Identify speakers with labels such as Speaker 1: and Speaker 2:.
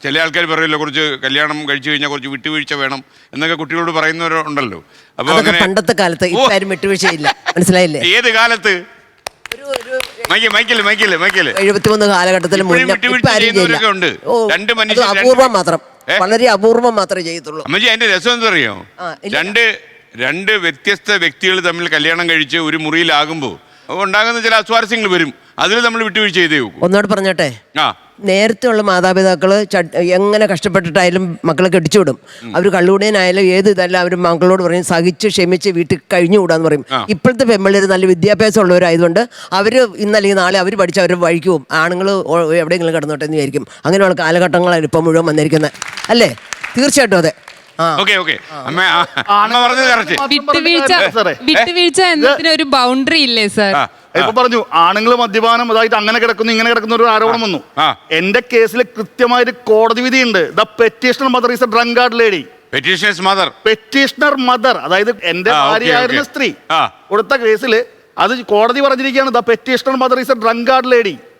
Speaker 1: ചില ആൾക്കാർ പറയുമല്ലോ കുറച്ച് കല്യാണം കഴിച്ചു കഴിഞ്ഞാൽ കുറച്ച് വിട്ടുവീഴ്ച വേണം എന്നൊക്കെ കുട്ടികളോട് പറയുന്നവരുണ്ടല്ലോ. അപ്പൊ അങ്ങനെ
Speaker 2: പണ്ടത്തെ കാലത്ത് ഇപ്പാരും വിട്ടുവീഴ്ചയില്ല, മനസ്സിലായില്ലേ?
Speaker 1: ഏത് കാലത്ത്? മൈക്കല്
Speaker 2: 73 കാലഘട്ടത്തിൽ
Speaker 1: ഉണ്ട്. രണ്ട്
Speaker 2: അപൂർവം മാത്രം, വളരെ അപൂർവം മാത്രമേ ചെയ്യത്തുള്ളൂ.
Speaker 1: അമ്മജി, അതിന്റെ രസം എന്താ അറിയോ? രണ്ട് വ്യത്യസ്ത വ്യക്തികൾ തമ്മിൽ കല്യാണം കഴിച്ച് ഒരു മുറിയിലാകുമ്പോൾ ഉണ്ടാകുന്ന ചില അസ്വാരസ്യങ്ങൾ വരും. അതിൽ നമ്മൾ വിട്ടുവീഴ്ച ചെയ്തേ നോക്കൂ.
Speaker 2: ഒന്നോട് പറഞ്ഞോട്ടെ, നേരത്തെ ഉള്ള മാതാപിതാക്കള് എങ്ങനെ കഷ്ടപ്പെട്ടിട്ടായാലും മക്കളെ കെട്ടിച്ചു വിടും. അവർ കള്ളുകൂടിയനായാലും ഏത് ഇതല്ല അവർ മക്കളോട് പറയും സഹിച്ച് ക്ഷമിച്ച് വീട്ടിൽ കഴിഞ്ഞുകൂടാന്ന് പറയും. ഇപ്പോഴത്തെ പെമ്പിള്ളേർ നല്ല വിദ്യാഭ്യാസം ഉള്ളവരായതുകൊണ്ട് അവർ ഇന്നല്ലെങ്കിൽ നാളെ അവർ പഠിച്ച് അവർ വഴിക്ക് പോകും. ആണുങ്ങൾ എവിടെയെങ്കിലും കിടന്നോട്ടെ എന്ന് വിചാരിക്കും. അങ്ങനെയുള്ള കാലഘട്ടങ്ങളാണ് ഇപ്പം മുഴുവൻ വന്നിരിക്കുന്നത്, അല്ലേ? തീർച്ചയായിട്ടും അതെ.
Speaker 3: വിട്ടുവീഴ്ച എന്നതിന് ഒരു ബൗണ്ടറി ഇല്ലേ സാർ?
Speaker 4: ഇപ്പൊ പറഞ്ഞു ആണുങ്ങൾ മദ്യപാനം അതായിട്ട് അങ്ങനെ കിടക്കുന്നു ഇങ്ങനെ കിടക്കുന്ന ഒരു ആരോപണം വന്നു. എന്റെ കേസിൽ കൃത്യമായൊരു കോടതി വിധിയുണ്ട്. The petitioner mother is a drunkard lady. Petitioner mother, അതായത് എന്റെ ഭാര്യയായിരുന്ന സ്ത്രീ കൊടുത്ത കേസിൽ അത് കോടതി പറഞ്ഞിരിക്കുകയാണ്, the petitioner mother is a drunkard lady.